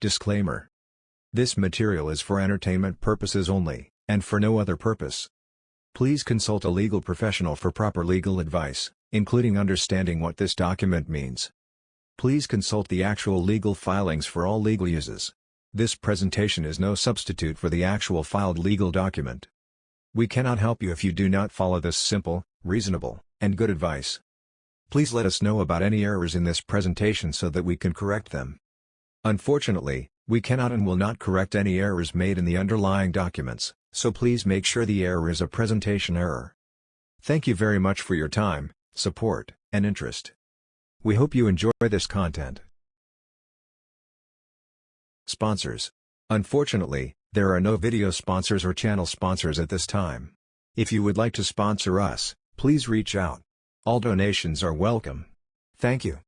Disclaimer. This material is for entertainment purposes only, and for no other purpose. Please consult a legal professional for proper legal advice, including understanding what this document means. Please consult the actual legal filings for all legal uses. This presentation is no substitute for the actual filed legal document. We cannot help you if you do not follow this simple, reasonable, and good advice. Please let us know about any errors in this presentation so that we can correct them. Unfortunately, we cannot and will not correct any errors made in the underlying documents, so please make sure the error is a presentation error. Thank you very much for your time, support, and interest. We hope you enjoy this content. Sponsors. Unfortunately, there are no video sponsors or channel sponsors at this time. If you would like to sponsor us, please reach out. All donations are welcome. Thank you.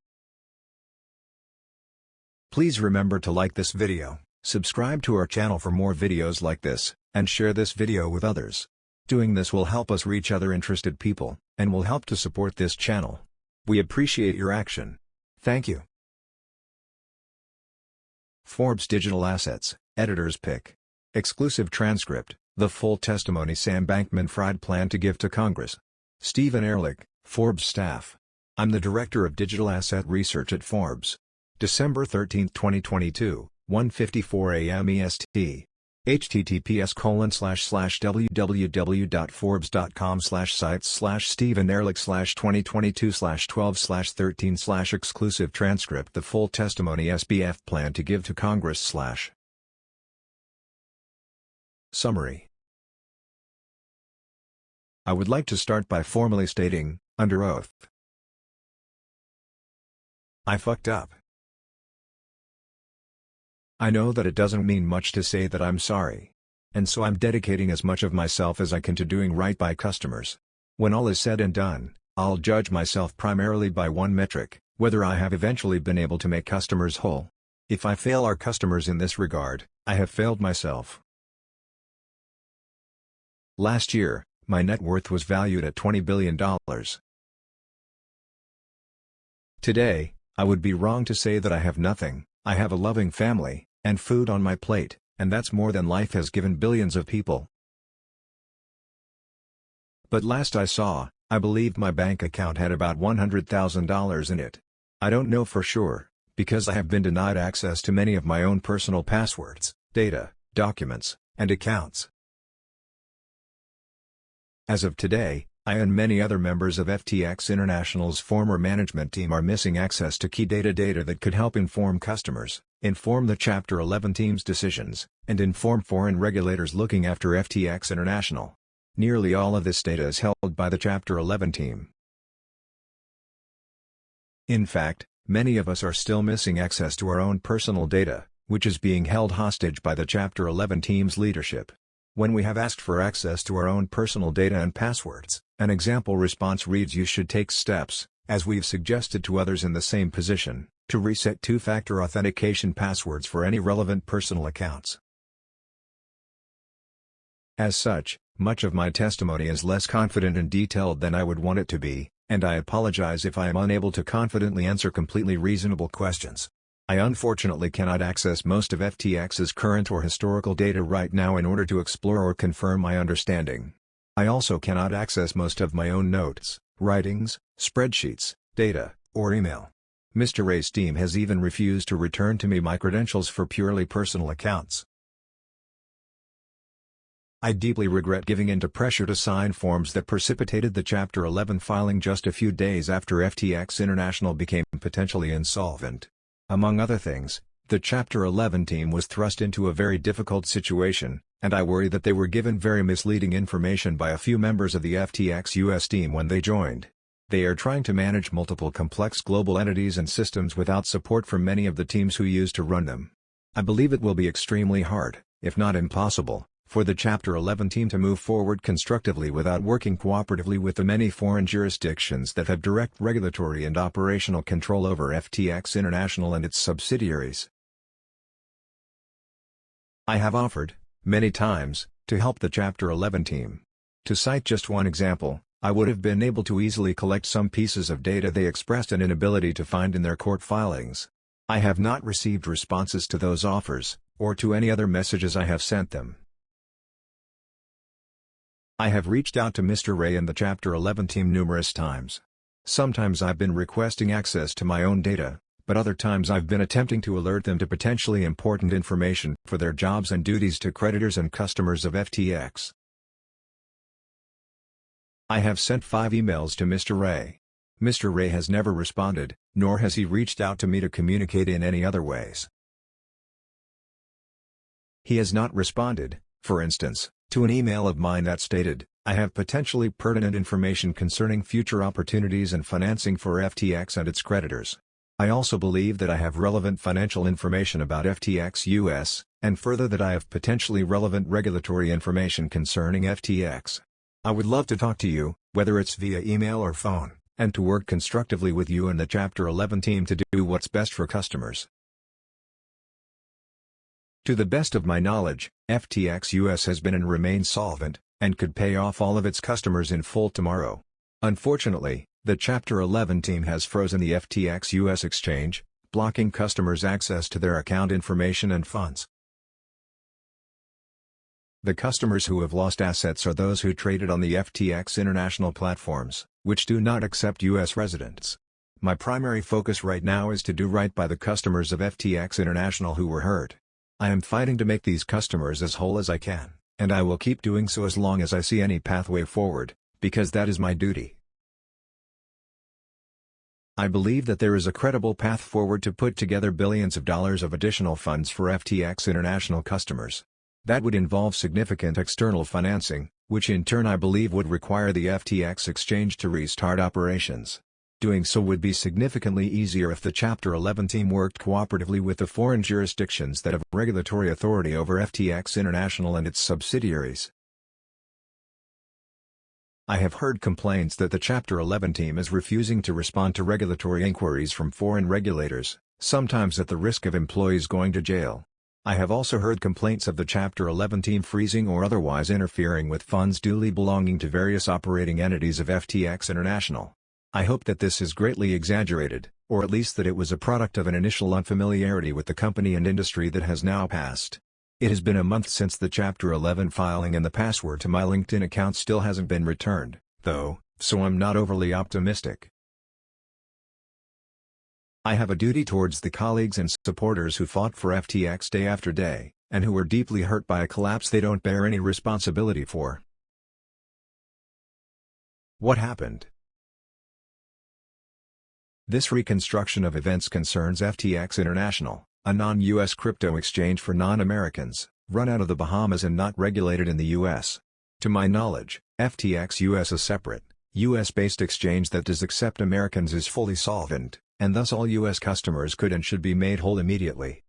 Please remember to like this video, subscribe to our channel for more videos like this, and share this video with others. Doing this will help us reach other interested people, and will help to support this channel. We appreciate your action. Thank you. Forbes Digital Assets, Editor's Pick. Exclusive transcript, the full testimony Sam Bankman-Fried planned to give to Congress. Stephen Ehrlich, Forbes staff. I'm the Director of Digital Asset Research at Forbes. December 13, 2022, 1:54 a.m. EST. https://www.forbes.com/sites/Stephen-Ehrlich/2022/12/13/exclusive transcript the full testimony SBF plan to give to Congress/ Summary. I would like to start by formally stating, under oath, I fucked up. I know that it doesn't mean much to say that I'm sorry. And so I'm dedicating as much of myself as I can to doing right by customers. When all is said and done, I'll judge myself primarily by one metric, whether I have eventually been able to make customers whole. If I fail our customers in this regard, I have failed myself. Last year, my net worth was valued at $20 billion. Today, I would be wrong to say that I have nothing. I have a loving family, and food on my plate, and that's more than life has given billions of people. But last I saw, I believed my bank account had about $100,000 in it. I don't know for sure, because I have been denied access to many of my own personal passwords, data, documents, and accounts. As of today, I and many other members of FTX International's former management team are missing access to key data that could help inform customers, inform the Chapter 11 team's decisions, and inform foreign regulators looking after FTX International. Nearly all of this data is held by the Chapter 11 team. In fact, many of us are still missing access to our own personal data, which is being held hostage by the Chapter 11 team's leadership. When we have asked for access to our own personal data and passwords, an example response reads, "You should take steps, as we've suggested to others in the same position, to reset two-factor authentication passwords for any relevant personal accounts." As such, much of my testimony is less confident and detailed than I would want it to be, and I apologize if I am unable to confidently answer completely reasonable questions. I unfortunately cannot access most of FTX's current or historical data right now in order to explore or confirm my understanding. I also cannot access most of my own notes, writings, spreadsheets, data, or email. Mr. Ray's team has even refused to return to me my credentials for purely personal accounts. I deeply regret giving in to pressure to sign forms that precipitated the Chapter 11 filing just a few days after FTX International became potentially insolvent. Among other things, the Chapter 11 team was thrust into a very difficult situation, and I worry that they were given very misleading information by a few members of the FTX US team when they joined. They are trying to manage multiple complex global entities and systems without support from many of the teams who used to run them. I believe it will be extremely hard, if not impossible, for the Chapter 11 team to move forward constructively without working cooperatively with the many foreign jurisdictions that have direct regulatory and operational control over FTX International and its subsidiaries. I have offered, many times, to help the Chapter 11 team. To cite just one example, I would have been able to easily collect some pieces of data they expressed an inability to find in their court filings. I have not received responses to those offers, or to any other messages I have sent them. I have reached out to Mr. Ray and the Chapter 11 team numerous times. Sometimes I've been requesting access to my own data, but other times I've been attempting to alert them to potentially important information for their jobs and duties to creditors and customers of FTX. I have sent 5 emails to Mr. Ray. Mr. Ray has never responded, nor has he reached out to me to communicate in any other ways. He has not responded, for instance, to an email of mine that stated, "I have potentially pertinent information concerning future opportunities and financing for FTX and its creditors. I also believe that I have relevant financial information about FTX US, and further that I have potentially relevant regulatory information concerning FTX. I would love to talk to you, whether it's via email or phone, and to work constructively with you and the Chapter 11 team to do what's best for customers." To the best of my knowledge, FTX US has been and remains solvent, and could pay off all of its customers in full tomorrow. Unfortunately, the Chapter 11 team has frozen the FTX US exchange, blocking customers' access to their account information and funds. The customers who have lost assets are those who traded on the FTX international platforms, which do not accept US residents. My primary focus right now is to do right by the customers of FTX International who were hurt. I am fighting to make these customers as whole as I can, and I will keep doing so as long as I see any pathway forward, because that is my duty. I believe that there is a credible path forward to put together billions of dollars of additional funds for FTX International customers. That would involve significant external financing, which in turn I believe would require the FTX exchange to restart operations. Doing so would be significantly easier if the Chapter 11 team worked cooperatively with the foreign jurisdictions that have regulatory authority over FTX International and its subsidiaries. I have heard complaints that the Chapter 11 team is refusing to respond to regulatory inquiries from foreign regulators, sometimes at the risk of employees going to jail. I have also heard complaints of the Chapter 11 team freezing or otherwise interfering with funds duly belonging to various operating entities of FTX International. I hope that this is greatly exaggerated, or at least that it was a product of an initial unfamiliarity with the company and industry that has now passed. It has been a month since the Chapter 11 filing and the password to my LinkedIn account still hasn't been returned, though, so I'm not overly optimistic. I have a duty towards the colleagues and supporters who fought for FTX day after day, and who were deeply hurt by a collapse they don't bear any responsibility for. What happened? This reconstruction of events concerns FTX International, a non-US crypto exchange for non-Americans, run out of the Bahamas and not regulated in the US. To my knowledge, FTX US, a separate, US-based exchange that does accept Americans, is fully solvent, and thus all US customers could and should be made whole immediately.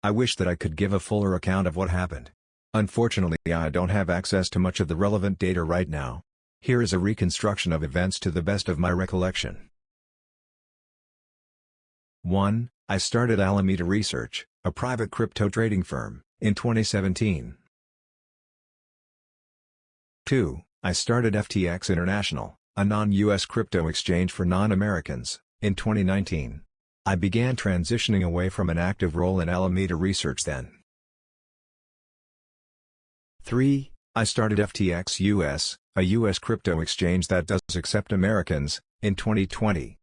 I wish that I could give a fuller account of what happened. Unfortunately, I don't have access to much of the relevant data right now. Here is a reconstruction of events to the best of my recollection. 1. I started Alameda Research, a private crypto trading firm, in 2017. 2. I started FTX International, a non-US crypto exchange for non-Americans, in 2019. I began transitioning away from an active role in Alameda Research then. 3. I started FTX US, a US crypto exchange that does accept Americans, in 2020.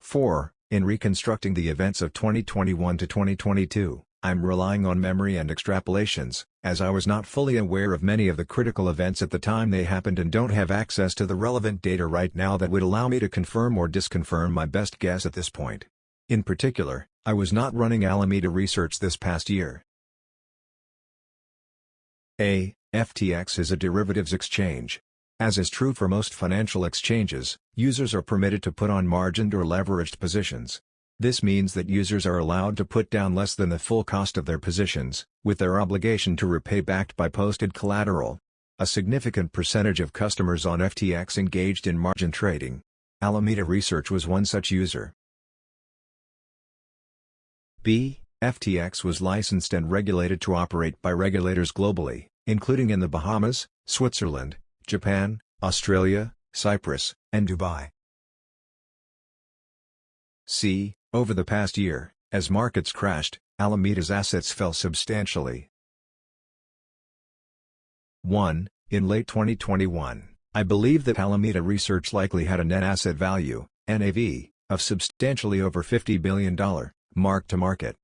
4. In reconstructing the events of 2021 to 2022, I'm relying on memory and extrapolations, as I was not fully aware of many of the critical events at the time they happened and don't have access to the relevant data right now that would allow me to confirm or disconfirm my best guess at this point. In particular, I was not running Alameda Research this past year. FTX is a derivatives exchange. As is true for most financial exchanges, users are permitted to put on margined or leveraged positions. This means that users are allowed to put down less than the full cost of their positions, with their obligation to repay backed by posted collateral. A significant percentage of customers on FTX engaged in margin trading. Alameda Research was one such user. FTX was licensed and regulated to operate by regulators globally, including in the Bahamas, Switzerland, Japan, Australia, Cyprus, and Dubai. C. Over the past year, as markets crashed, Alameda's assets fell substantially. 1. In late 2021, I believe that Alameda Research likely had a net asset value, NAV, of substantially over $50 billion, mark-to-market.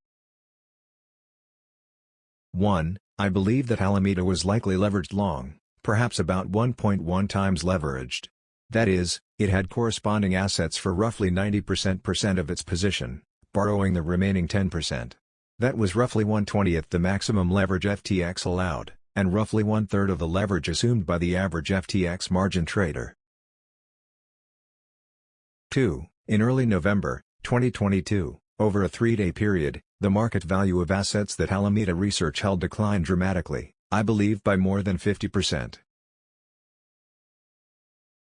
1. I believe that Alameda was likely leveraged long, perhaps about 1.1 times leveraged. That is, it had corresponding assets for roughly 90% of its position, borrowing the remaining 10%. That was roughly 1/20th the maximum leverage FTX allowed, and roughly 1/3 of the leverage assumed by the average FTX margin trader. 2. In early November 2022, over a 3-day period, the market value of assets that Alameda Research held declined dramatically, I believe by more than 50%.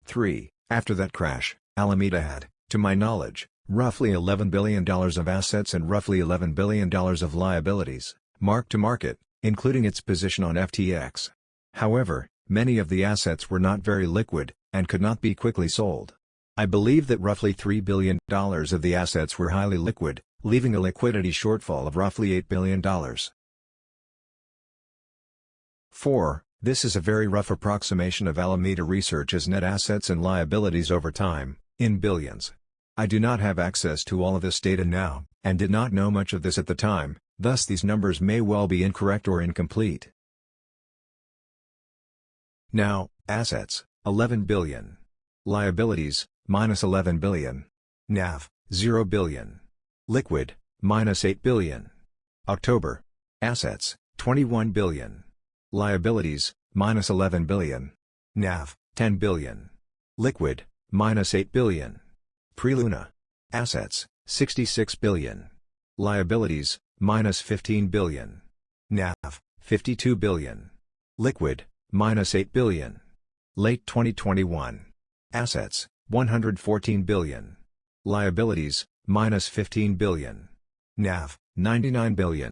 3. After that crash, Alameda had, to my knowledge, roughly $11 billion of assets and roughly $11 billion of liabilities, mark-to-market, including its position on FTX. However, many of the assets were not very liquid, and could not be quickly sold. I believe that roughly $3 billion of the assets were highly liquid, leaving a liquidity shortfall of roughly $8 billion. 4. This is a very rough approximation of Alameda Research's net assets and liabilities over time, in billions. I do not have access to all of this data now, and did not know much of this at the time, thus these numbers may well be incorrect or incomplete. Now, assets, $11 billion. Liabilities, minus $11 billion. NAV, $0 billion. Liquid, minus $8 billion. October. Assets, $21 billion. Liabilities, minus $11 billion. NAV, $10 billion. Liquid, minus $8 billion. Pre-Luna. Assets, $66 billion. Liabilities, minus $15 billion. NAV, $52 billion. Liquid, minus $8 billion. Late 2021. Assets, $114 billion. Liabilities, minus $15 billion. NAV, $99 billion.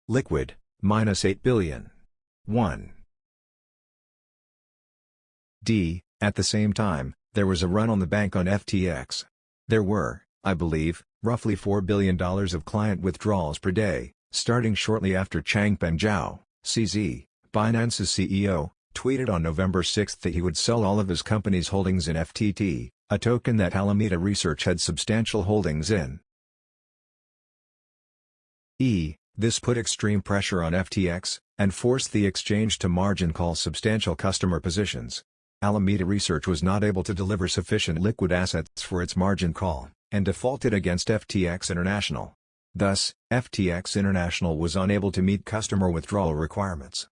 Liquid, minus $8 billion. 1. D. At the same time, there was a run on the bank on FTX. There were, I believe, roughly $4 billion of client withdrawals per day, starting shortly after Changpeng Zhao, CZ, Binance's CEO, tweeted on November 6 that he would sell all of his company's holdings in FTT, a token that Alameda Research had substantial holdings in. This put extreme pressure on FTX, and forced the exchange to margin call substantial customer positions. Alameda Research was not able to deliver sufficient liquid assets for its margin call, and defaulted against FTX International. Thus, FTX International was unable to meet customer withdrawal requirements.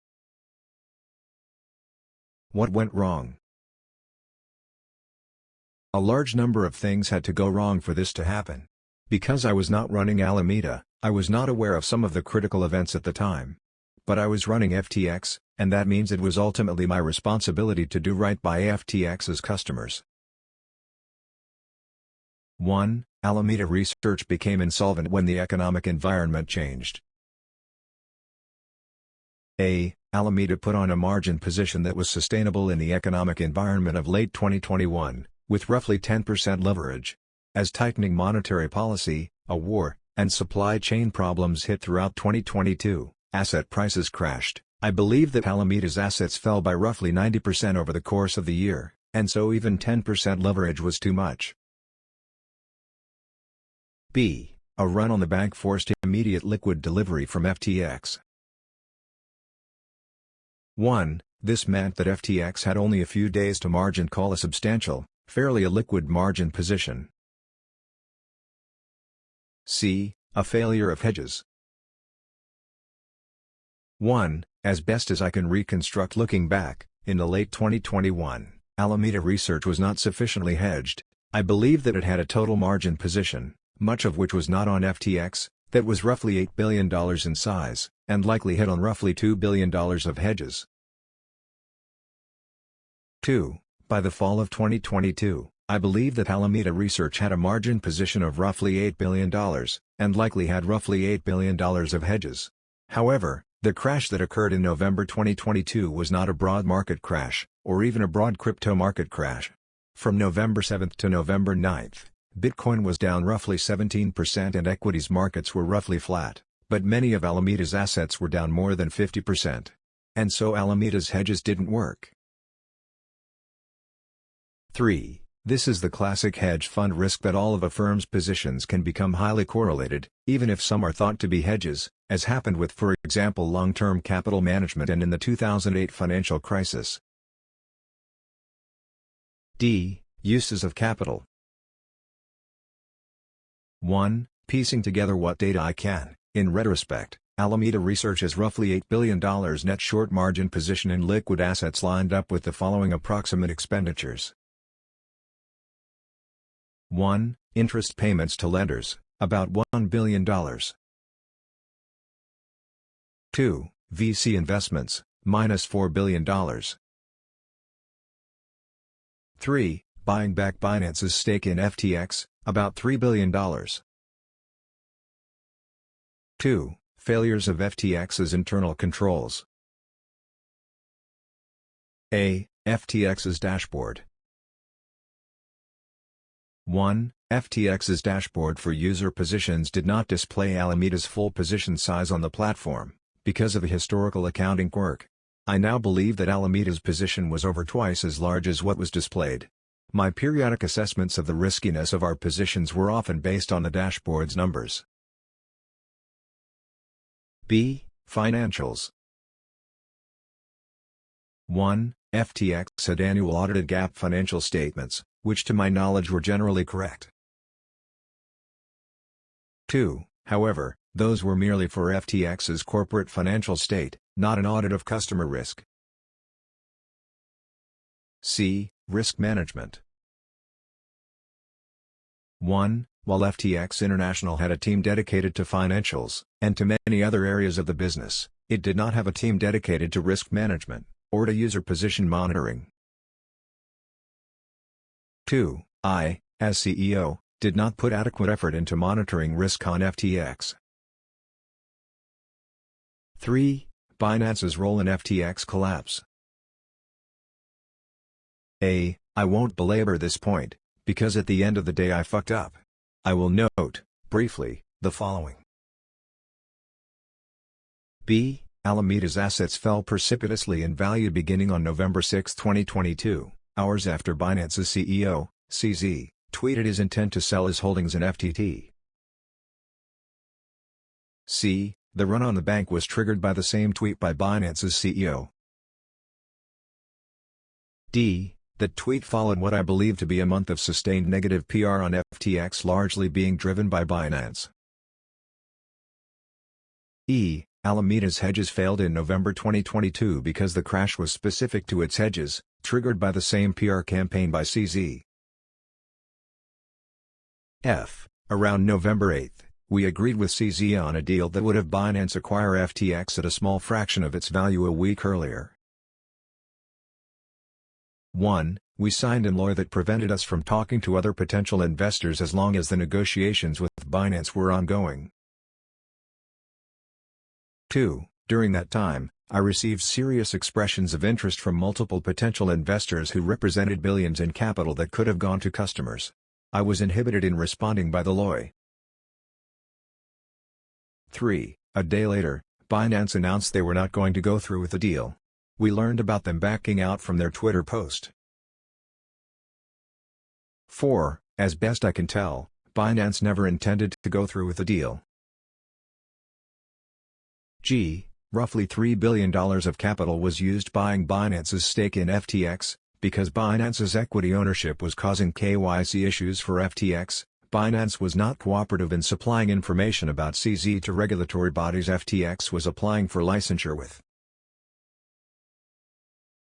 What went wrong? A large number of things had to go wrong for this to happen. Because I was not running Alameda, I was not aware of some of the critical events at the time. But I was running FTX, and that means it was ultimately my responsibility to do right by FTX's customers. 1. Alameda Research became insolvent when the economic environment changed. Alameda put on a margin position that was sustainable in the economic environment of late 2021, with roughly 10% leverage. As tightening monetary policy, a war, and supply chain problems hit throughout 2022, asset prices crashed. I believe that Alameda's assets fell by roughly 90% over the course of the year, and so even 10% leverage was too much. B. A run on the bank forced immediate liquid delivery from FTX. 1. This meant that FTX had only a few days to margin call a substantial, fairly illiquid margin position. C. A failure of hedges. 1. As best as I can reconstruct looking back, in the late 2021, Alameda Research was not sufficiently hedged. I believe that it had a total margin position, much of which was not on FTX, that was roughly $8 billion in size, and likely hit on roughly $2 billion of hedges. 2. By the fall of 2022, I believe that Alameda Research had a margin position of roughly $8 billion, and likely had roughly $8 billion of hedges. However, the crash that occurred in November 2022 was not a broad market crash, or even a broad crypto market crash. From November 7 to November 9, Bitcoin was down roughly 17% and equities markets were roughly flat, but many of Alameda's assets were down more than 50%. And so Alameda's hedges didn't work. 3. This is the classic hedge fund risk that all of a firm's positions can become highly correlated, even if some are thought to be hedges, as happened with, for example, long-term capital management and in the 2008 financial crisis. D. Uses of capital. 1. Piecing together what data I can. In retrospect, Alameda Research has roughly $8 billion net short margin position in liquid assets lined up with the following approximate expenditures. 1. Interest payments to lenders, about $1 billion. 2. VC investments, minus $4 billion. 3. Buying back Binance's stake in FTX, about $3 billion. 2. Failures of FTX's internal controls. A. FTX's dashboard. 1. FTX's dashboard for user positions did not display Alameda's full position size on the platform, because of a historical accounting quirk. I now believe that Alameda's position was over twice as large as what was displayed. My periodic assessments of the riskiness of our positions were often based on the dashboard's numbers. B. Financials. 1. FTX had annual audited GAAP financial statements, which to my knowledge were generally correct. 2. However, those were merely for FTX's corporate financial state, not an audit of customer risk. C. Risk management. 1. While FTX International had a team dedicated to financials, and to many other areas of the business, it did not have a team dedicated to risk management, or to user position monitoring. 2. I, as CEO, did not put adequate effort into monitoring risk on FTX. 3. Binance's role in FTX collapse. A. I won't belabor this point, because at the end of the day I fucked up. I will note, briefly, the following. B. Alameda's assets fell precipitously in value beginning on November 6, 2022, hours after Binance's CEO, CZ, tweeted his intent to sell his holdings in FTT. C. The run on the bank was triggered by the same tweet by Binance's CEO. D. The tweet followed what I believe to be a month of sustained negative PR on FTX, largely being driven by Binance. E. Alameda's hedges failed in November 2022 because the crash was specific to its hedges, triggered by the same PR campaign by CZ. F. Around November 8, we agreed with CZ on a deal that would have Binance acquire FTX at a small fraction of its value a week earlier. 1. We signed an LOI that prevented us from talking to other potential investors as long as the negotiations with Binance were ongoing. 2. During that time, I received serious expressions of interest from multiple potential investors who represented billions in capital that could have gone to customers. I was inhibited in responding by the LOI. 3. A day later, Binance announced they were not going to go through with the deal. We learned about them backing out from their Twitter post. 4. As best I can tell, Binance never intended to go through with the deal. G. Roughly $3 billion of capital was used buying Binance's stake in FTX, because Binance's equity ownership was causing KYC issues for FTX. Binance was not cooperative in supplying information about CZ to regulatory bodies FTX was applying for licensure with.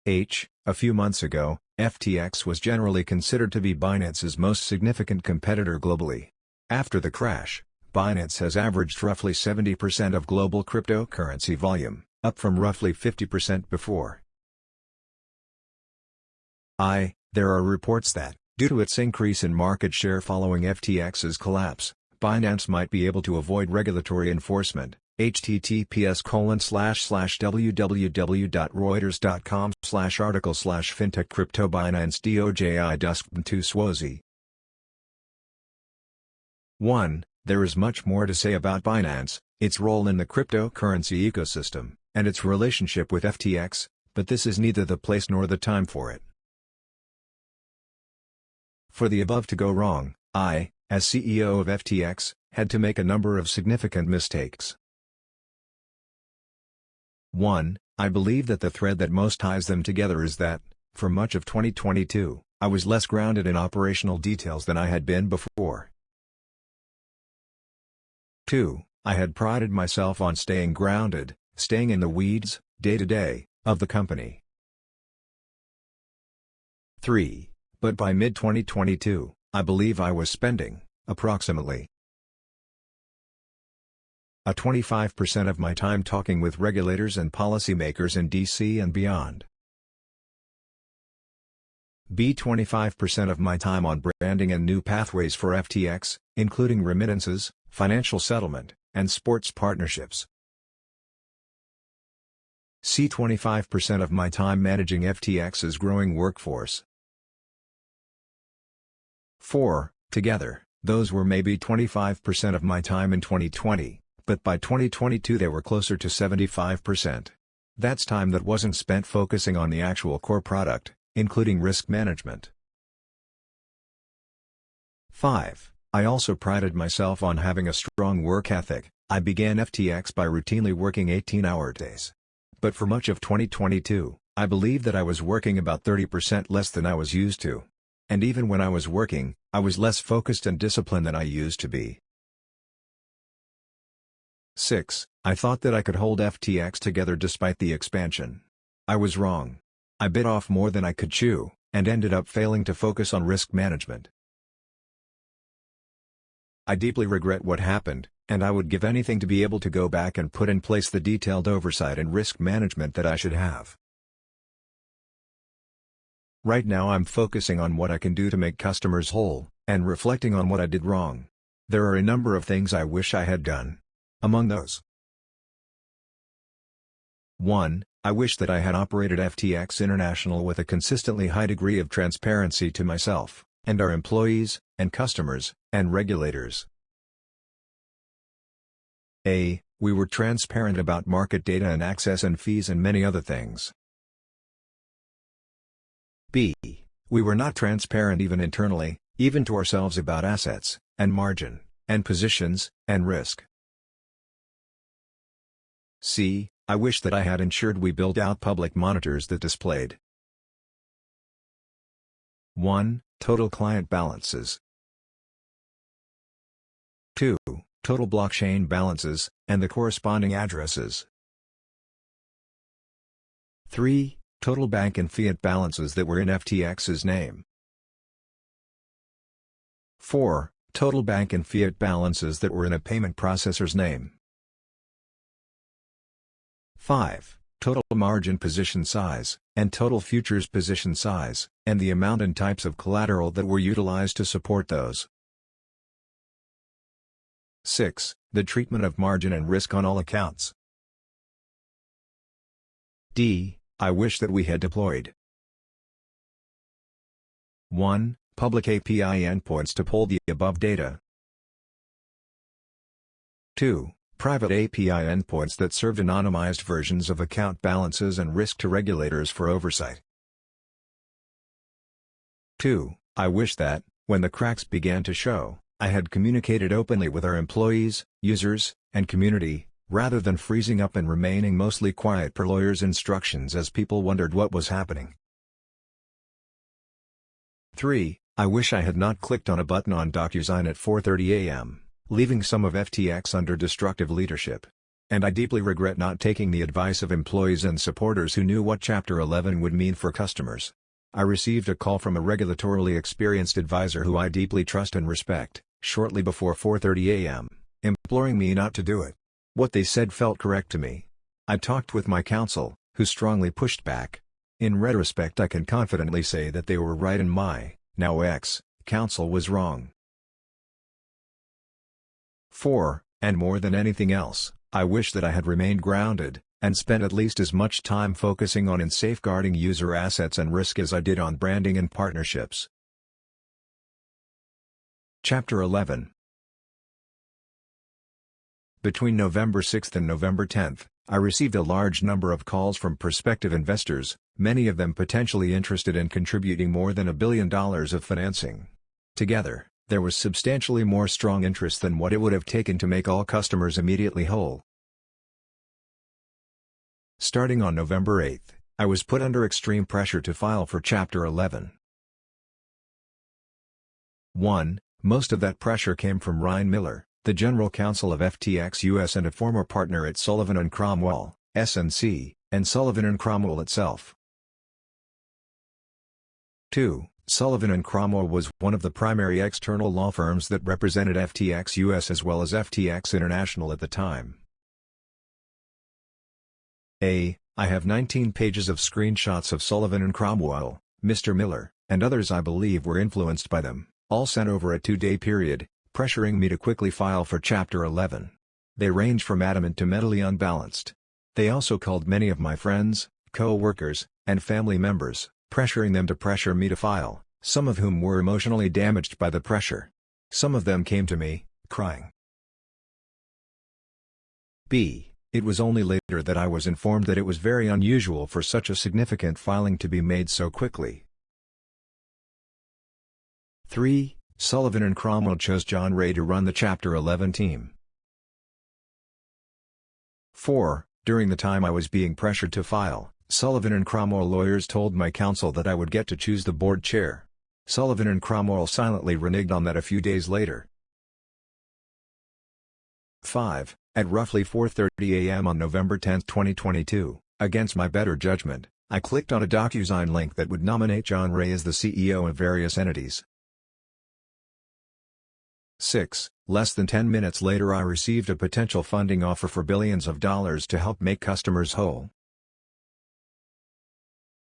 H. A few months ago, FTX was generally considered to be Binance's most significant competitor globally. After the crash, Binance has averaged roughly 70% of global cryptocurrency volume, up from roughly 50% before. There are reports that, due to its increase in market share following FTX's collapse, Binance might be able to avoid regulatory enforcement. https://www.reuters.com/article/fintech crypto Binance DOJ I Dusk 2 Swazi 1. There is much more to say about Binance, its role in the cryptocurrency ecosystem, and its relationship with FTX, but this is neither the place nor the time for it. For the above to go wrong, I, as CEO of FTX, had to make a number of significant mistakes. 1. I believe that the thread that most ties them together is that, for much of 2022, I was less grounded in operational details than I had been before. 2. I had prided myself on staying grounded, staying in the weeds, day-to-day, of the company. 3. But by mid-2022, I believe I was spending, approximately, 25% of my time talking with regulators and policymakers in DC and beyond. 25% of my time on branding and new pathways for FTX, including remittances, financial settlement, and sports partnerships. 25% of my time managing FTX's growing workforce. 4. Together, those were maybe 25% of my time in 2020, but by 2022 they were closer to 75%. That's time that wasn't spent focusing on the actual core product, including risk management. 5. I also prided myself on having a strong work ethic. I began FTX by routinely working 18-hour days. But for much of 2022, I believe that I was working about 30% less than I was used to. And even when I was working, I was less focused and disciplined than I used to be. 6. I thought that I could hold FTX together despite the expansion. I was wrong. I bit off more than I could chew, and ended up failing to focus on risk management. I deeply regret what happened, and I would give anything to be able to go back and put in place the detailed oversight and risk management that I should have. Right now I'm focusing on what I can do to make customers whole, and reflecting on what I did wrong. There are a number of things I wish I had done. Among those: 1. I wish that I had operated FTX International with a consistently high degree of transparency to myself, and our employees, and customers, and regulators. A. We were transparent about market data and access and fees and many other things. B. We were not transparent even internally, even to ourselves about assets, and margin, and positions, and risk. C. I wish that I had ensured we built out public monitors that displayed 1. Total client balances. 2. Total blockchain balances, and the corresponding addresses. 3. Total bank and fiat balances that were in FTX's name. 4. Total bank and fiat balances that were in a payment processor's name. 5. Total margin position size, and total futures position size, and the amount and types of collateral that were utilized to support those. 6. The treatment of margin and risk on all accounts. D. I wish that we had deployed 1. Public API endpoints to pull the above data. 2. Private API endpoints that served anonymized versions of account balances and risk to regulators for oversight. 2. I wish that, when the cracks began to show, I had communicated openly with our employees, users, and community, rather than freezing up and remaining mostly quiet per lawyer's instructions as people wondered what was happening. 3. I wish I had not clicked on a button on DocuSign at 4:30 a.m., leaving some of FTX under destructive leadership. And I deeply regret not taking the advice of employees and supporters who knew what Chapter 11 would mean for customers. I received a call from a regulatorily experienced advisor who I deeply trust and respect, shortly before 4:30 a.m., imploring me not to do it. What they said felt correct to me. I talked with my counsel, who strongly pushed back. In retrospect, I can confidently say that they were right and my, now ex-counsel was wrong. 4. And more than anything else, I wish that I had remained grounded, and spent at least as much time focusing on and safeguarding user assets and risk as I did on branding and partnerships. Chapter 11. Between November 6 and November 10, I received a large number of calls from prospective investors, many of them potentially interested in contributing more than $1 billion of financing. Together, there was substantially more strong interest than what it would have taken to make all customers immediately whole. Starting on November 8, I was put under extreme pressure to file for Chapter 11. 1. Most of that pressure came from Ryan Miller, the general counsel of FTX US and a former partner at Sullivan & Cromwell, SNC, and Sullivan & Cromwell itself. 2. Sullivan & Cromwell was one of the primary external law firms that represented FTX US as well as FTX International at the time. I have 19 pages of screenshots of Sullivan & Cromwell, Mr. Miller, and others I believe were influenced by them, all sent over a 2-day period, pressuring me to quickly file for Chapter 11. They range from adamant to mentally unbalanced. They also called many of my friends, co-workers, and family members, pressuring them to pressure me to file, some of whom were emotionally damaged by the pressure. Some of them came to me, crying. It was only later that I was informed that it was very unusual for such a significant filing to be made so quickly. 3. Sullivan & Cromwell chose John Ray to run the Chapter 11 team. 4. During the time I was being pressured to file, Sullivan & Cromwell lawyers told my counsel that I would get to choose the board chair. Sullivan & Cromwell silently reneged on that a few days later. 5. At roughly 4:30 a.m. on November 10, 2022, against my better judgment, I clicked on a DocuSign link that would nominate John Ray as the CEO of various entities. 6. Less than 10 minutes later I received a potential funding offer for billions of dollars to help make customers whole.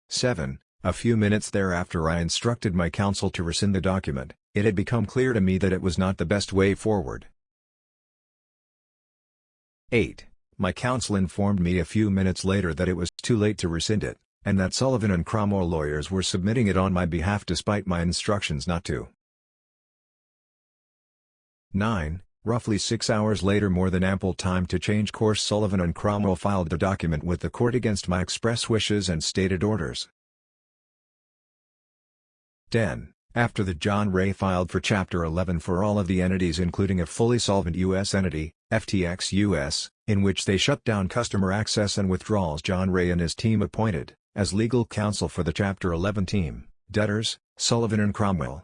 7. A few minutes thereafter I instructed my counsel to rescind the document. It had become clear to me that it was not the best way forward. 8. My counsel informed me a few minutes later that it was too late to rescind it, and that Sullivan & Cromwell lawyers were submitting it on my behalf despite my instructions not to. 9. Roughly 6 hours later, more than ample time to change course, Sullivan & Cromwell filed the document with the court against my express wishes and stated orders. 10. After that, John Ray filed for Chapter 11 for all of the entities, including a fully solvent U.S. entity, FTX US, in which they shut down customer access and withdrawals. John Ray and his team appointed, as legal counsel for the Chapter 11 team, debtors, Sullivan & Cromwell.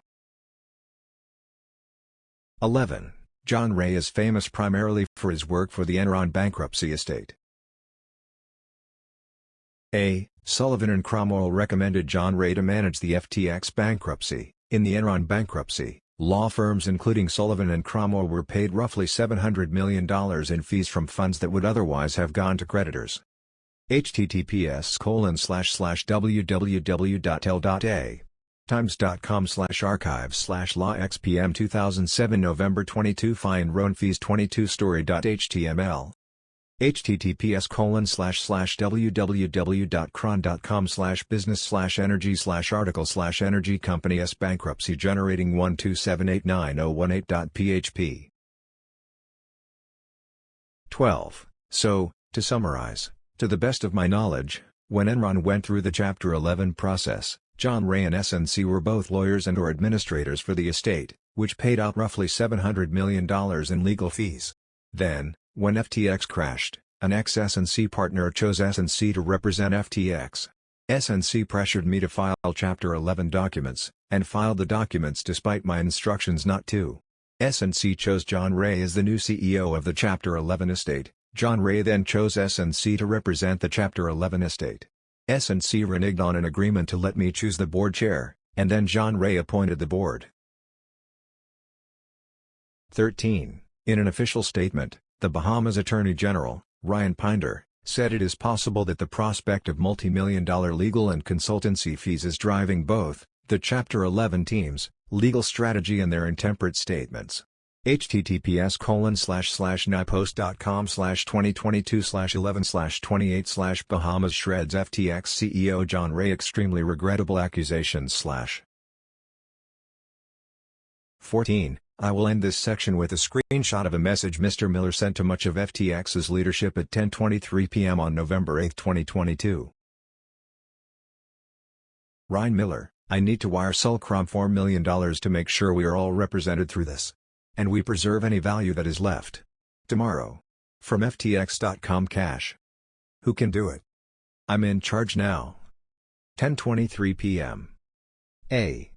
11. John Ray is famous primarily for his work for the Enron bankruptcy estate. Sullivan & Cromwell recommended John Ray to manage the FTX bankruptcy. In the Enron bankruptcy, law firms including Sullivan & Cromwell were paid roughly $700 million in fees from funds that would otherwise have gone to creditors. https://www.tel.a times.com/archives/law xpm 2007 November 22 Fine Roan Fees 22 story.html https://www.cron.com/business/energy/article/energy company s bankruptcy generating 127890118.php. 12. So, to summarize, to the best of my knowledge, when Enron went through the Chapter 11 process, John Ray and SNC were both lawyers and/or administrators for the estate, which paid out roughly $700 million in legal fees. Then, when FTX crashed, an ex-SNC partner chose SNC to represent FTX. SNC pressured me to file Chapter 11 documents, and filed the documents despite my instructions not to. SNC chose John Ray as the new CEO of the Chapter 11 estate. John Ray then chose SNC to represent the Chapter 11 estate. SNC reneged on an agreement to let me choose the board chair, and then John Ray appointed the board. 13. In an official statement, the Bahamas Attorney General, Ryan Pinder, said it is possible that the prospect of multi-million-dollar legal and consultancy fees is driving both the Chapter 11 team's legal strategy and their intemperate statements. https://nypost.com/2022/11/28/ Bahamas shreds FTX CEO John Ray extremely regrettable accusations/ 14. I will end this section with a screenshot of a message Mr. Miller sent to much of FTX's leadership at 10:23 p.m. on November 8, 2022. Ryan Miller, I need to wire Sulcrom $4 million to make sure we are all represented through this. And we preserve any value that is left. Tomorrow. From FTX.com cash. Who can do it? I'm in charge now. 10:23 p.m. A.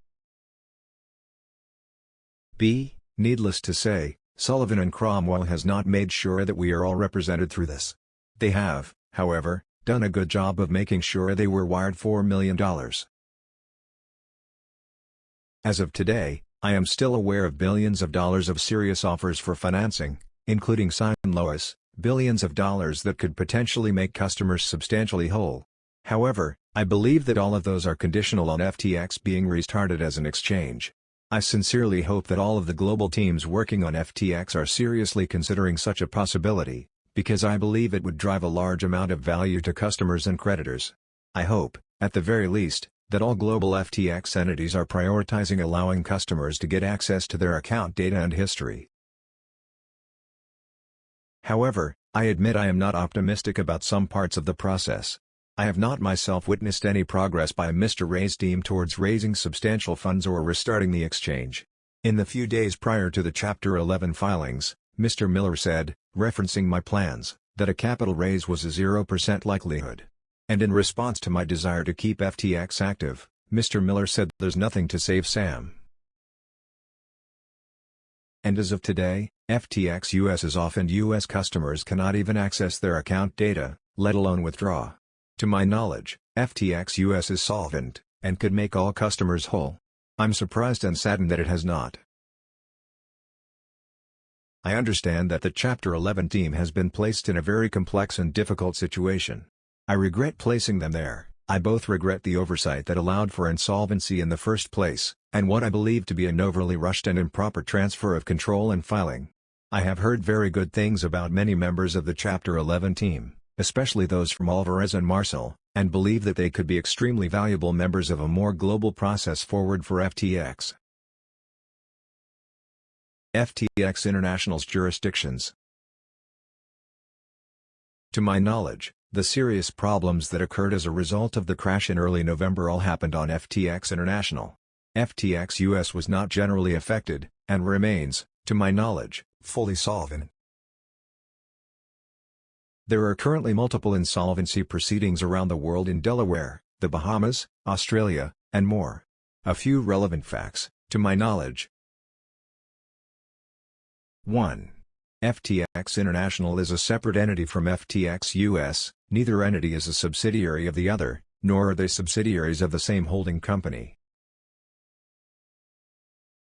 B. Needless to say, Sullivan and Cromwell has not made sure that we are all represented through this. They have, however, done a good job of making sure they were wired $4 million. As of today, I am still aware of billions of dollars of serious offers for financing, including Simon Lois, billions of dollars that could potentially make customers substantially whole. However, I believe that all of those are conditional on FTX being restarted as an exchange. I sincerely hope that all of the global teams working on FTX are seriously considering such a possibility, because I believe it would drive a large amount of value to customers and creditors. I hope, at the very least, that all global FTX entities are prioritizing allowing customers to get access to their account data and history. However, I admit I am not optimistic about some parts of the process. I have not myself witnessed any progress by Mr. Ray's team towards raising substantial funds or restarting the exchange. In the few days prior to the Chapter 11 filings, Mr. Miller said, referencing my plans, that a capital raise was a 0% likelihood. And in response to my desire to keep FTX active, Mr. Miller said there's nothing to save Sam. And as of today, FTX US is off and US customers cannot even access their account data, let alone withdraw. To my knowledge, FTX US is solvent, and could make all customers whole. I'm surprised and saddened that it has not. I understand that the Chapter 11 team has been placed in a very complex and difficult situation. I regret placing them there. I both regret the oversight that allowed for insolvency in the first place, and what I believe to be an overly rushed and improper transfer of control and filing. I have heard very good things about many members of the Chapter 11 team, especially those from Alvarez and Marcel, and believe that they could be extremely valuable members of a more global process forward for FTX. FTX International's jurisdictions. To my knowledge, the serious problems that occurred as a result of the crash in early November all happened on FTX International. FTX US was not generally affected, and remains, to my knowledge, fully solvent. There are currently multiple insolvency proceedings around the world in Delaware, the Bahamas, Australia, and more. A few relevant facts, to my knowledge. 1. FTX International is a separate entity from FTX US, neither entity is a subsidiary of the other, nor are they subsidiaries of the same holding company.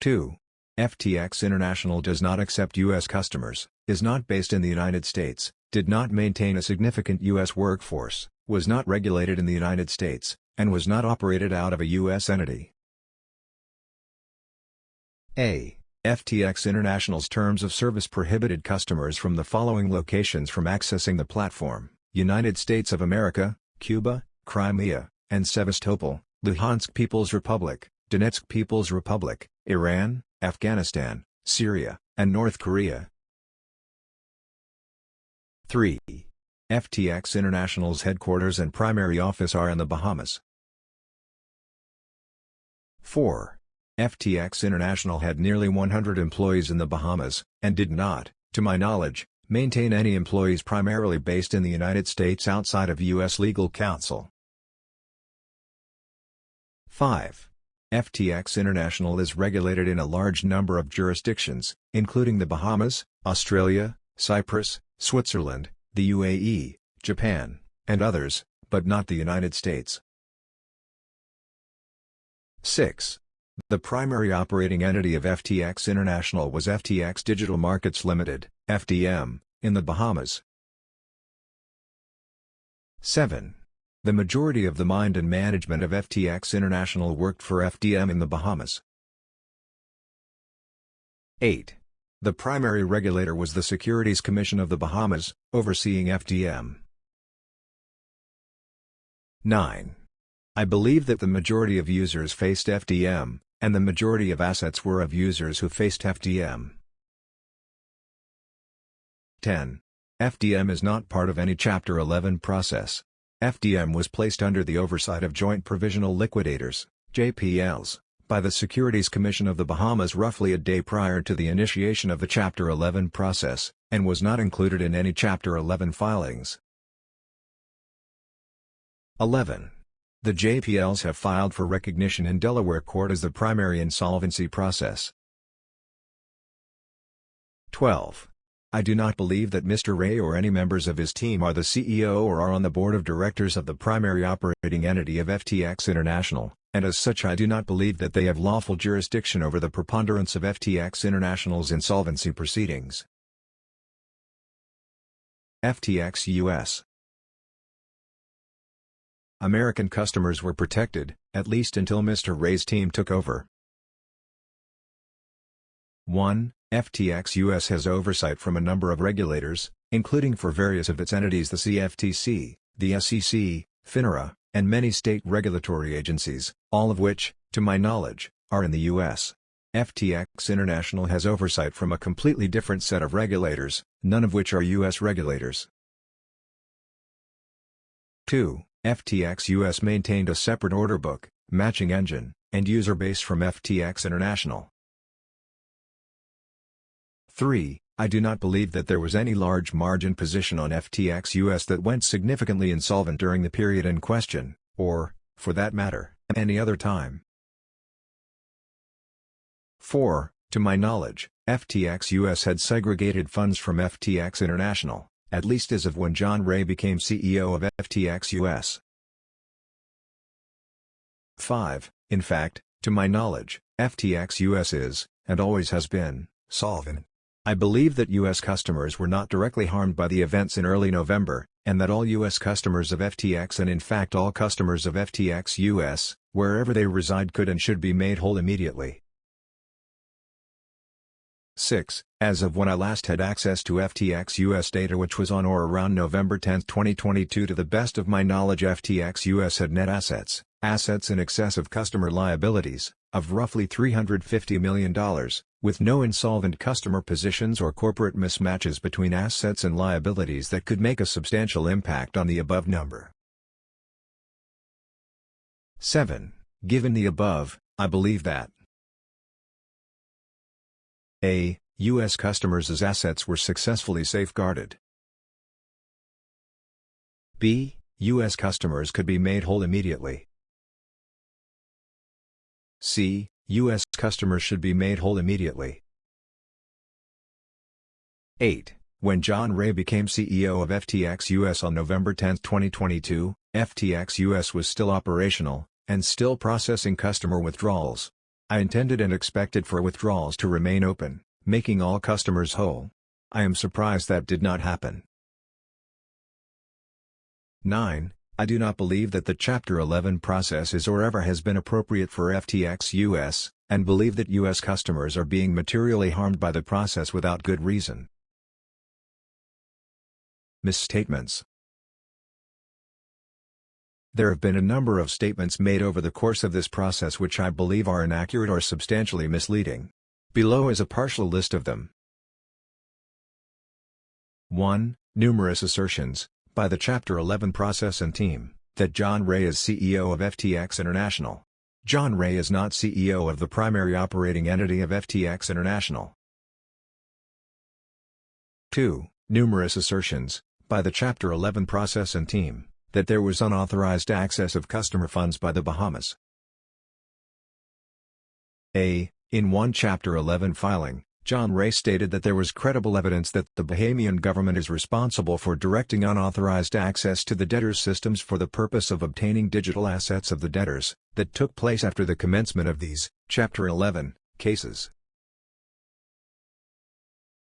2. FTX International does not accept U.S. customers, is not based in the United States, did not maintain a significant U.S. workforce, was not regulated in the United States, and was not operated out of a U.S. entity. A. FTX International's terms of service prohibited customers from the following locations from accessing the platform: United States of America, Cuba, Crimea, and Sevastopol, Luhansk People's Republic, Donetsk People's Republic, Iran, Afghanistan, Syria, and North Korea. 3. FTX International's headquarters and primary office are in the Bahamas. 4. FTX International had nearly 100 employees in the Bahamas, and did not, to my knowledge, maintain any employees primarily based in the United States outside of U.S. legal counsel. 5. FTX International is regulated in a large number of jurisdictions, including the Bahamas, Australia, Cyprus, Switzerland, the UAE, Japan, and others, but not the United States. 6. The primary operating entity of FTX International was FTX Digital Markets Limited, FDM, in the Bahamas. 7. The majority of the mind and management of FTX International worked for FDM in the Bahamas. 8. The primary regulator was the Securities Commission of the Bahamas, overseeing FDM. 9. I believe that the majority of users faced FDM, and the majority of assets were of users who faced FDM. 10. FDM is not part of any Chapter 11 process. FDM was placed under the oversight of Joint Provisional Liquidators, JPLs, by the Securities Commission of the Bahamas roughly a day prior to the initiation of the Chapter 11 process, and was not included in any Chapter 11 filings. 11. The JPLs have filed for recognition in Delaware court as the primary insolvency process. 12. I do not believe that Mr. Ray or any members of his team are the CEO or are on the board of directors of the primary operating entity of FTX International, and as such I do not believe that they have lawful jurisdiction over the preponderance of FTX International's insolvency proceedings. FTX US. American customers were protected, at least until Mr. Ray's team took over. 1. FTX US has oversight from a number of regulators, including for various of its entities the CFTC, the SEC, FINRA, and many state regulatory agencies, all of which, to my knowledge, are in the U.S. FTX International has oversight from a completely different set of regulators, none of which are U.S. regulators. 2. FTX US maintained a separate order book, matching engine, and user base from FTX International. 3. I do not believe that there was any large margin position on FTX US that went significantly insolvent during the period in question, or, for that matter, any other time. 4. To my knowledge, FTX US had segregated funds from FTX International, at least as of when John Ray became CEO of FTX US. 5. In fact, to my knowledge, FTX US is, and always has been, solvent. I believe that U.S. customers were not directly harmed by the events in early November, and that all U.S. customers of FTX and in fact all customers of FTX US, wherever they reside could and should be made whole immediately. 6. As of when I last had access to FTX US data which was on or around November 10, 2022 to the best of my knowledge FTX US had net assets in excess of customer liabilities, of roughly $350 million, with no insolvent customer positions or corporate mismatches between assets and liabilities that could make a substantial impact on the above number. 7. Given the above, I believe that A. U.S. customers' assets were successfully safeguarded. B. U.S. customers could be made whole immediately. C. U.S. customers should be made whole immediately. 8. When John Ray became CEO of FTX US on November 10, 2022, FTX US was still operational, and still processing customer withdrawals. I intended and expected for withdrawals to remain open, making all customers whole. I am surprised that did not happen. 9. I do not believe that the Chapter 11 process is or ever has been appropriate for FTX US, and believe that U.S. customers are being materially harmed by the process without good reason. Misstatements. There have been a number of statements made over the course of this process which I believe are inaccurate or substantially misleading. Below is a partial list of them. 1. Numerous assertions, by the Chapter 11 process and team, that John Ray is CEO of FTX International. John Ray is not CEO of the primary operating entity of FTX International. 2. Numerous assertions, by the Chapter 11 process and team, that there was unauthorized access of customer funds by the Bahamas. A. In one Chapter 11 filing, John Ray stated that there was credible evidence that the Bahamian government is responsible for directing unauthorized access to the debtors' systems for the purpose of obtaining digital assets of the debtors, that took place after the commencement of these, Chapter 11, cases.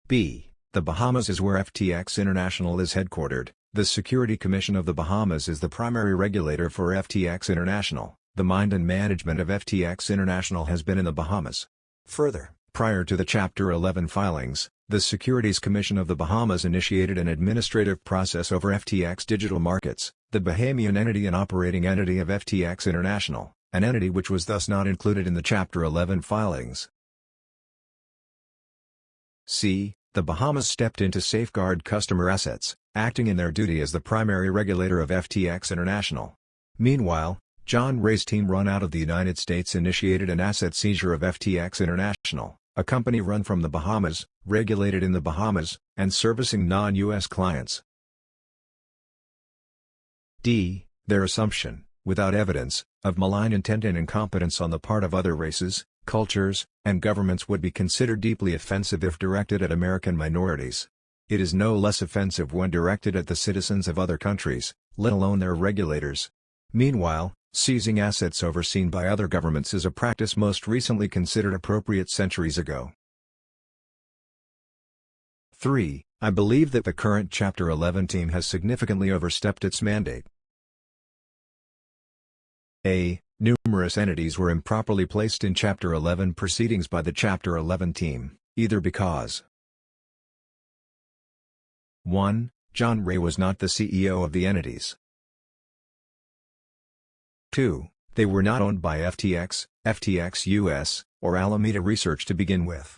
B. The Bahamas is where FTX International is headquartered. The Security Commission of the Bahamas is the primary regulator for FTX International. The mind and management of FTX International has been in the Bahamas. Further, prior to the Chapter 11 filings, the Securities Commission of the Bahamas initiated an administrative process over FTX Digital Markets, the Bahamian entity and operating entity of FTX International, an entity which was thus not included in the Chapter 11 filings. C. The Bahamas stepped in to safeguard customer assets, acting in their duty as the primary regulator of FTX International. Meanwhile, John Ray's team run out of the United States initiated an asset seizure of FTX International, a company run from the Bahamas, regulated in the Bahamas, and servicing non-U.S. clients. D. Their assumption, without evidence, of malign intent and incompetence on the part of other races, cultures, and governments would be considered deeply offensive if directed at American minorities. It is no less offensive when directed at the citizens of other countries, let alone their regulators. Meanwhile, seizing assets overseen by other governments is a practice most recently considered appropriate centuries ago. 3. I believe that the current Chapter 11 team has significantly overstepped its mandate. A. Numerous entities were improperly placed in Chapter 11 proceedings by the Chapter 11 team, either because 1. John Ray was not the CEO of the entities. 2. They were not owned by FTX, FTX US, or Alameda Research to begin with.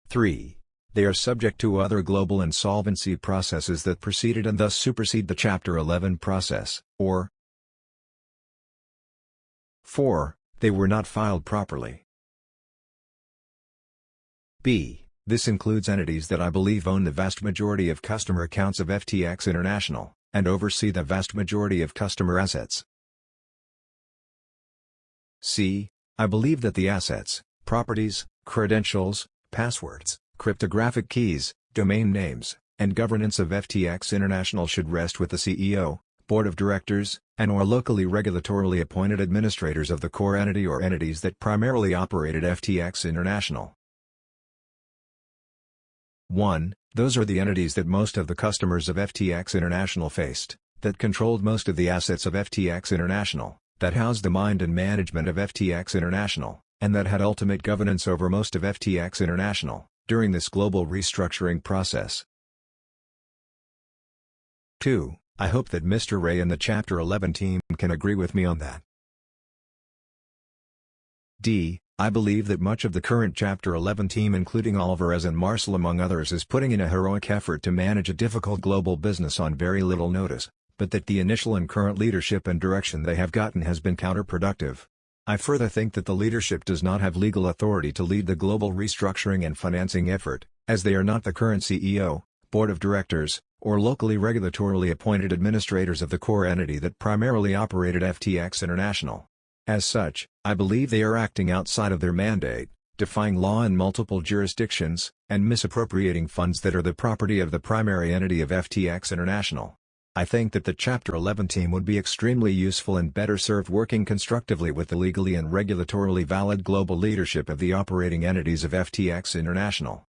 3. They are subject to other global insolvency processes that preceded and thus supersede the Chapter 11 process, or 4. They were not filed properly. B. This includes entities that I believe own the vast majority of customer accounts of FTX International, and oversee the vast majority of customer assets. C. I believe that the assets, properties, credentials, passwords, cryptographic keys, domain names, and governance of FTX International should rest with the CEO, Board of Directors, and/or locally regulatorily appointed administrators of the core entity or entities that primarily operated FTX International. 1. Those are the entities that most of the customers of FTX International faced, that controlled most of the assets of FTX International, that housed the mind and management of FTX International, and that had ultimate governance over most of FTX International, during this global restructuring process. 2. I hope that Mr. Ray and the Chapter 11 team can agree with me on that. D. I believe that much of the current Chapter 11 team including Alvarez and Marcel among others is putting in a heroic effort to manage a difficult global business on very little notice, but that the initial and current leadership and direction they have gotten has been counterproductive. I further think that the leadership does not have legal authority to lead the global restructuring and financing effort, as they are not the current CEO, Board of Directors, or locally regulatorily appointed administrators of the core entity that primarily operated FTX International. As such, I believe they are acting outside of their mandate, defying law in multiple jurisdictions, and misappropriating funds that are the property of the primary entity of FTX International. I think that the Chapter 11 team would be extremely useful and better served working constructively with the legally and regulatorily valid global leadership of the operating entities of FTX International.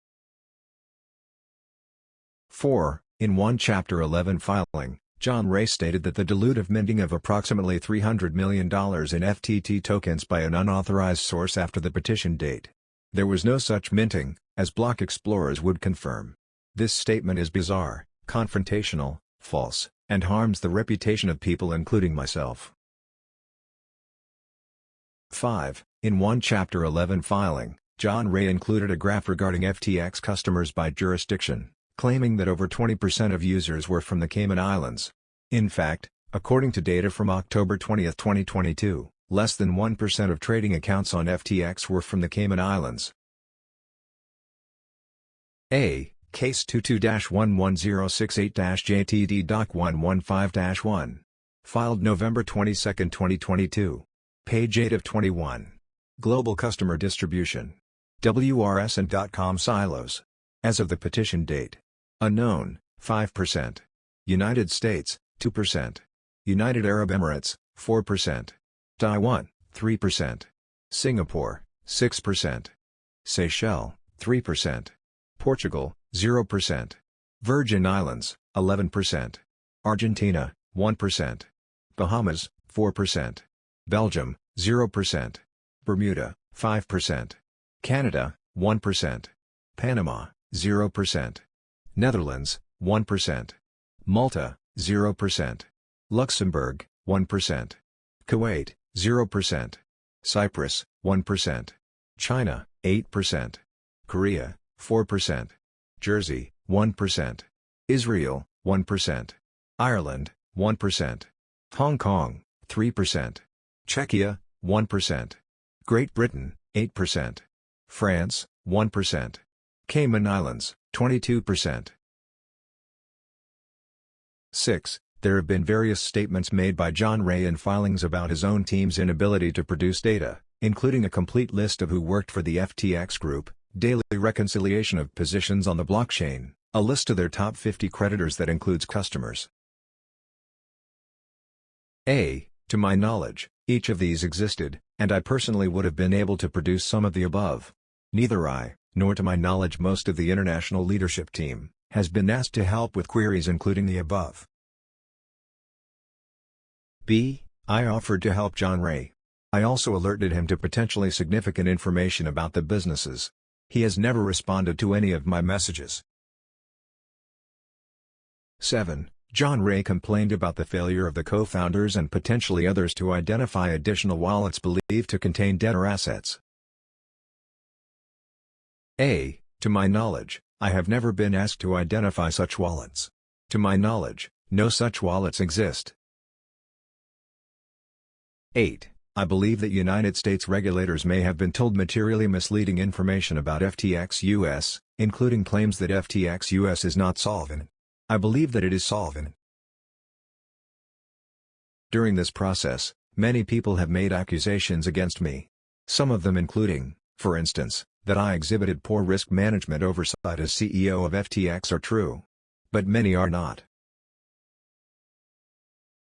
4. In one Chapter 11 filing, John Ray stated that the dilutive minting of approximately $300 million in FTT tokens by an unauthorized source after the petition date. There was no such minting, as block explorers would confirm. This statement is bizarre, confrontational, false, and harms the reputation of people including myself. 5. In one Chapter 11 filing, John Ray included a graph regarding FTX customers by jurisdiction, claiming that over 20% of users were from the Cayman Islands. In fact, according to data from October 20, 2022, less than 1% of trading accounts on FTX were from the Cayman Islands. A. Case 22-11068-JTD Doc 115-1. Filed November 22, 2022. Page 8 of 21. Global Customer Distribution. WRS and .com silos. As of the petition date. Unknown, 5%. United States, 2%. United Arab Emirates, 4%. Taiwan, 3%. Singapore, 6%. Seychelles, 3%. Portugal, 0%. Virgin Islands, 11%. Argentina, 1%. Bahamas, 4%. Belgium, 0%. Bermuda, 5%. Canada, 1%. Panama, 0%. Netherlands, 1%. Malta, 0%. Luxembourg, 1%. Kuwait, 0%. Cyprus, 1%. China, 8%. Korea, 4%. Jersey, 1%. Israel, 1%. Ireland, 1%. Hong Kong, 3%. Czechia, 1%. Great Britain, 8%. France, 1%. Cayman Islands, 22%. 6. There have been various statements made by John Ray in filings about his own team's inability to produce data, including a complete list of who worked for the FTX group, daily reconciliation of positions on the blockchain, a list of their top 50 creditors that includes customers. To my knowledge, each of these existed, and I personally would have been able to produce some of the above. Neither I, nor to my knowledge most of the international leadership team, has been asked to help with queries including the above. B. I offered to help John Ray. I also alerted him to potentially significant information about the businesses. He has never responded to any of my messages. 7. John Ray complained about the failure of the co-founders and potentially others to identify additional wallets believed to contain debtor assets. A. To my knowledge, I have never been asked to identify such wallets. To my knowledge, no such wallets exist. 8. I believe that United States regulators may have been told materially misleading information about FTX US, including claims that FTX US is not solvent. I believe that it is solvent. During this process, many people have made accusations against me. Some of them including, for instance, that I exhibited poor risk management oversight as CEO of FTX are true. But many are not.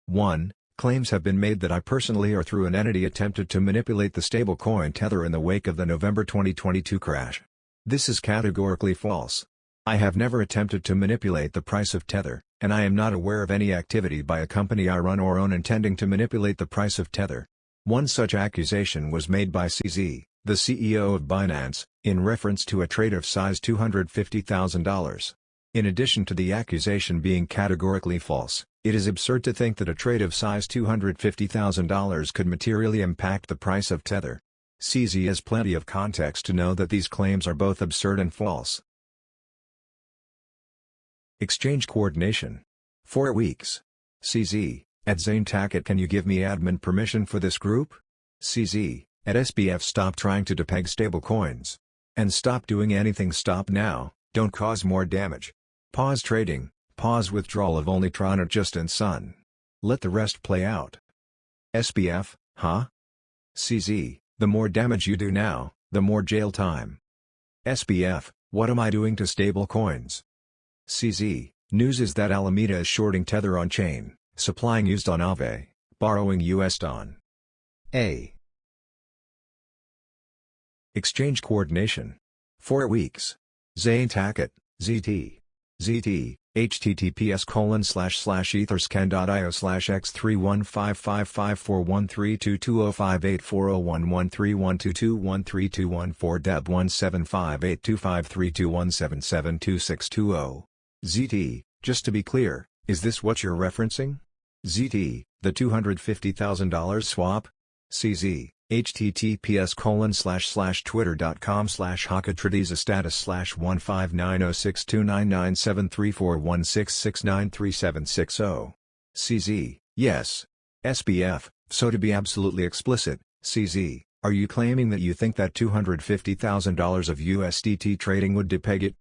1. Claims have been made that I personally or through an entity attempted to manipulate the stablecoin Tether in the wake of the November 2022 crash. This is categorically false. I have never attempted to manipulate the price of Tether, and I am not aware of any activity by a company I run or own intending to manipulate the price of Tether. One such accusation was made by CZ, the CEO of Binance, in reference to a trade of size $250,000. In addition to the accusation being categorically false, it is absurd to think that a trade of size $250,000 could materially impact the price of Tether. CZ has plenty of context to know that these claims are both absurd and false. Exchange coordination. 4 weeks. CZ, at Zane Tackett, can you give me admin permission for this group? CZ, at SBF, stop trying to depeg stablecoins. And stop doing anything. Stop now, don't cause more damage. Pause trading, pause withdrawal of only Tron or Just and Sun. Let the rest play out. SBF, huh? CZ, the more damage you do now, the more jail time. SBF, what am I doing to stablecoins? CZ, news is that Alameda is shorting Tether on chain, supplying used on Aave, borrowing US Don. A. Exchange coordination. 4 weeks. Zane Tackett, ZT. ZT, https://ethers.io/x3155413220584113122132147726220. ZT, just to be clear, is this what you're referencing? ZT, the $250,000 swap? CZ, https://twitter.com/hakatradiza status/1590629973416693760. CZ, yes. SBF, so to be absolutely explicit, CZ, are you claiming that you think that $250,000 of USDT trading would depeg it?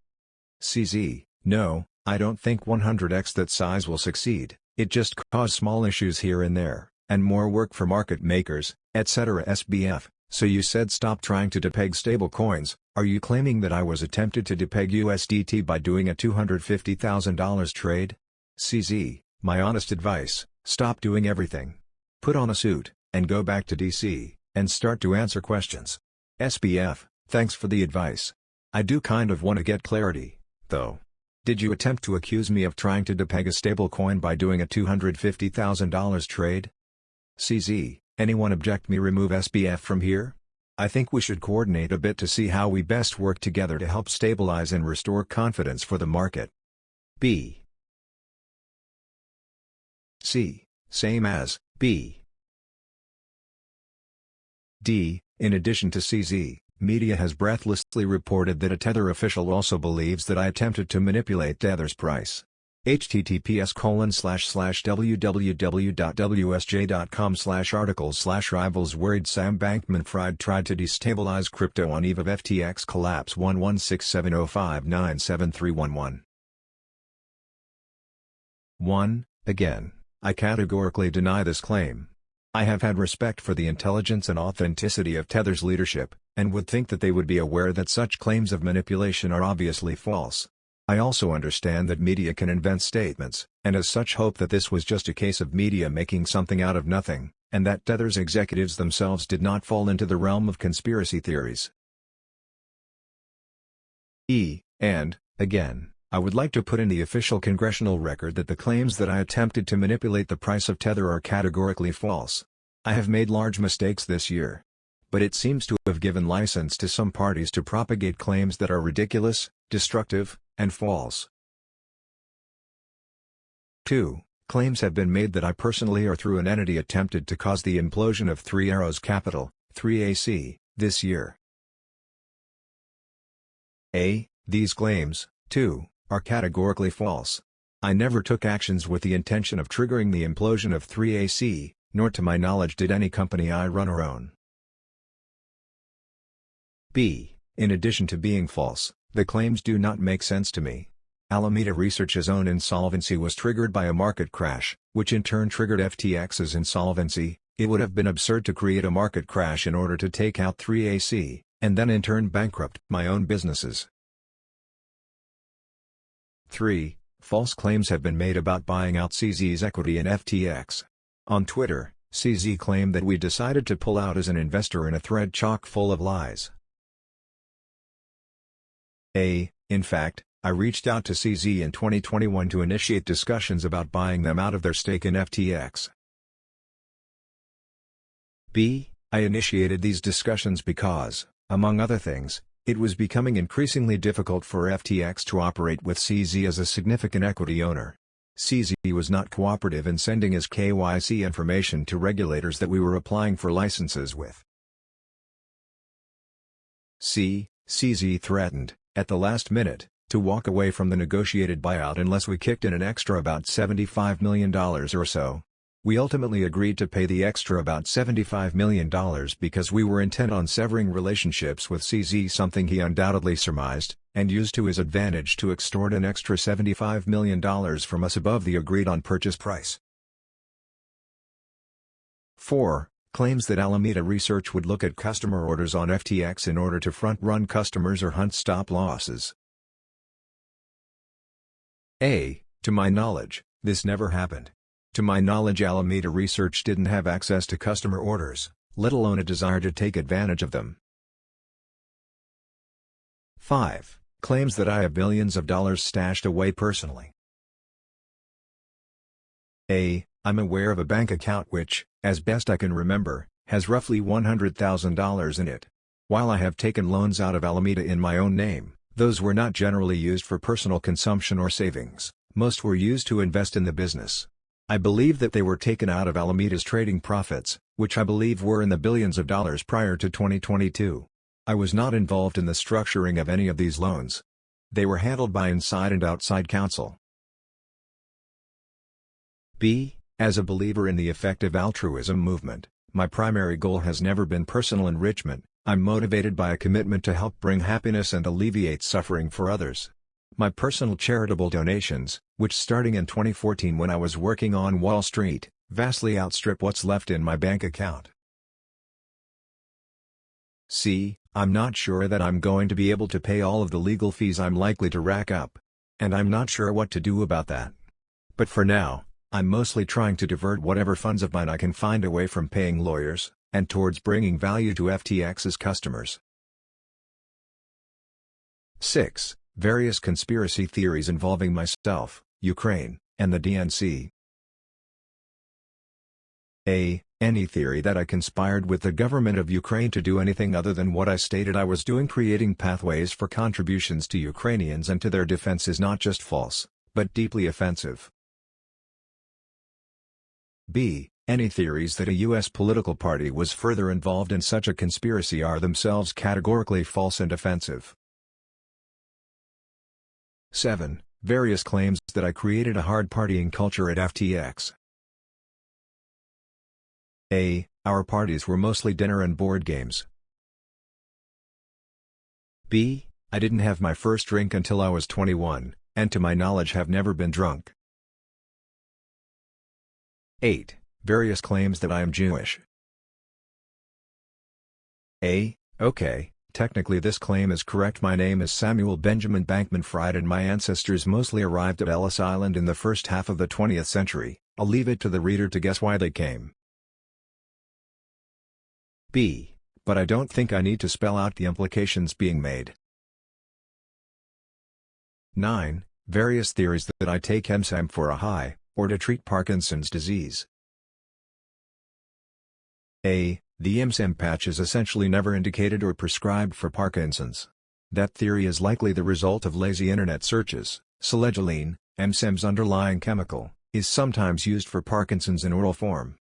CZ, no, I don't think 100x that size will succeed, it just cause small issues here and there, and more work for market makers, etc. SBF, so you said stop trying to depeg stablecoins. Are you claiming that I was attempted to depeg USDT by doing a $250,000 trade? CZ, my honest advice, stop doing everything. Put on a suit, and go back to DC, and start to answer questions. SBF, thanks for the advice. I do kind of want to get clarity, though. Did you attempt to accuse me of trying to depeg a stablecoin by doing a $250,000 trade? CZ, anyone object me remove SBF from here? I think we should coordinate a bit to see how we best work together to help stabilize and restore confidence for the market. B. C, same as, B. D. In addition to CZ, media has breathlessly reported that a Tether official also believes that I attempted to manipulate Tether's price. https://www.wsj.com/articles/rivals worried Sam Bankman-Fried tried to destabilize crypto on eve of FTX collapse 116705973111. 1. Again, I categorically deny this claim. I have had respect for the intelligence and authenticity of Tether's leadership, and would think that they would be aware that such claims of manipulation are obviously false. I also understand that media can invent statements, and as such hope that this was just a case of media making something out of nothing, and that Tether's executives themselves did not fall into the realm of conspiracy theories. And, again, I would like to put in the official congressional record that the claims that I attempted to manipulate the price of Tether are categorically false. I have made large mistakes this year. But it seems to have given license to some parties to propagate claims that are ridiculous, destructive, and false. 2. Claims have been made that I personally or through an entity attempted to cause the implosion of Three Arrows Capital, 3AC, this year. These claims, too, are categorically false. I never took actions with the intention of triggering the implosion of 3AC, nor to my knowledge did any company I run or own. B. In addition to being false, the claims do not make sense to me. Alameda Research's own insolvency was triggered by a market crash, which in turn triggered FTX's insolvency. It would have been absurd to create a market crash in order to take out 3AC, and then in turn bankrupt my own businesses. 3. False claims have been made about buying out CZ's equity in FTX. On Twitter, CZ claimed that we decided to pull out as an investor in a thread chock full of lies. In fact, I reached out to CZ in 2021 to initiate discussions about buying them out of their stake in FTX. B. I initiated these discussions because, among other things, it was becoming increasingly difficult for FTX to operate with CZ as a significant equity owner. CZ was not cooperative in sending his KYC information to regulators that we were applying for licenses with. CZ threatened, at the last minute, to walk away from the negotiated buyout unless we kicked in an extra about $75 million or so. We ultimately agreed to pay the extra about $75 million because we were intent on severing relationships with CZ, something he undoubtedly surmised, and used to his advantage to extort an extra $75 million from us above the agreed-on purchase price. 4. Claims that Alameda Research would look at customer orders on FTX in order to front-run customers or hunt stop losses. To my knowledge, this never happened. To my knowledge, Alameda Research didn't have access to customer orders, let alone a desire to take advantage of them. 5. Claims that I have billions of dollars stashed away personally. I'm aware of a bank account which, as best I can remember, has roughly $100,000 in it. While I have taken loans out of Alameda in my own name, those were not generally used for personal consumption or savings, most were used to invest in the business. I believe that they were taken out of Alameda's trading profits, which I believe were in the billions of dollars prior to 2022. I was not involved in the structuring of any of these loans. They were handled by inside and outside counsel. B. As a believer in the effective altruism movement, my primary goal has never been personal enrichment. I'm motivated by a commitment to help bring happiness and alleviate suffering for others. My personal charitable donations, which starting in 2014 when I was working on Wall Street, vastly outstrip what's left in my bank account. I'm not sure that I'm going to be able to pay all of the legal fees I'm likely to rack up. And I'm not sure what to do about that. But for now, I'm mostly trying to divert whatever funds of mine I can find away from paying lawyers, and towards bringing value to FTX's customers. 6. Various conspiracy theories involving myself, Ukraine, and the DNC. Any theory that I conspired with the government of Ukraine to do anything other than what I stated I was doing, creating pathways for contributions to Ukrainians and to their defense, is not just false, but deeply offensive. Any theories that a U.S. political party was further involved in such a conspiracy are themselves categorically false and offensive. 7. Various claims that I created a hard partying culture at FTX. A. Our parties were mostly dinner and board games. B. I didn't have my first drink until I was 21, and to my knowledge have never been drunk. 8. Various claims that I am Jewish. A. Okay, technically this claim is correct. My name is Samuel Benjamin Bankman-Fried and my ancestors mostly arrived at Ellis Island in the first half of the 20th century. I'll leave it to the reader to guess why they came. B. But I don't think I need to spell out the implications being made. 9. Various theories that I take MSM for a high, or to treat Parkinson's disease. A. The MSM patch is essentially never indicated or prescribed for Parkinson's. That theory is likely the result of lazy internet searches. Selegiline, MSM's underlying chemical, is sometimes used for Parkinson's in oral form.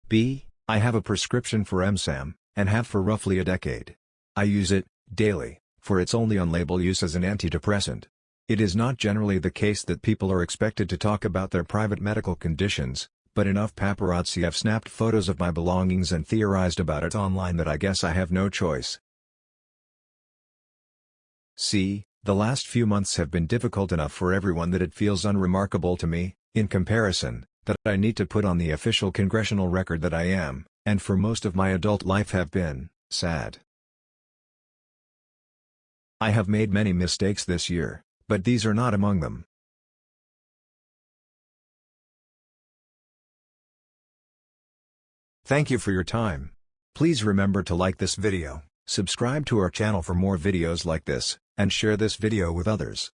B. I have a prescription for MSM, and have for roughly a decade. I use it, daily, for its only on-label use as an antidepressant. It is not generally the case that people are expected to talk about their private medical conditions, but enough paparazzi have snapped photos of my belongings and theorized about it online that I guess I have no choice. C. The last few months have been difficult enough for everyone that it feels unremarkable to me, in comparison, that I need to put on the official congressional record that I am, and for most of my adult life have been, sad. I have made many mistakes this year, but these are not among them. Thank you for your time. Please remember to like this video, subscribe to our channel for more videos like this, and share this video with others.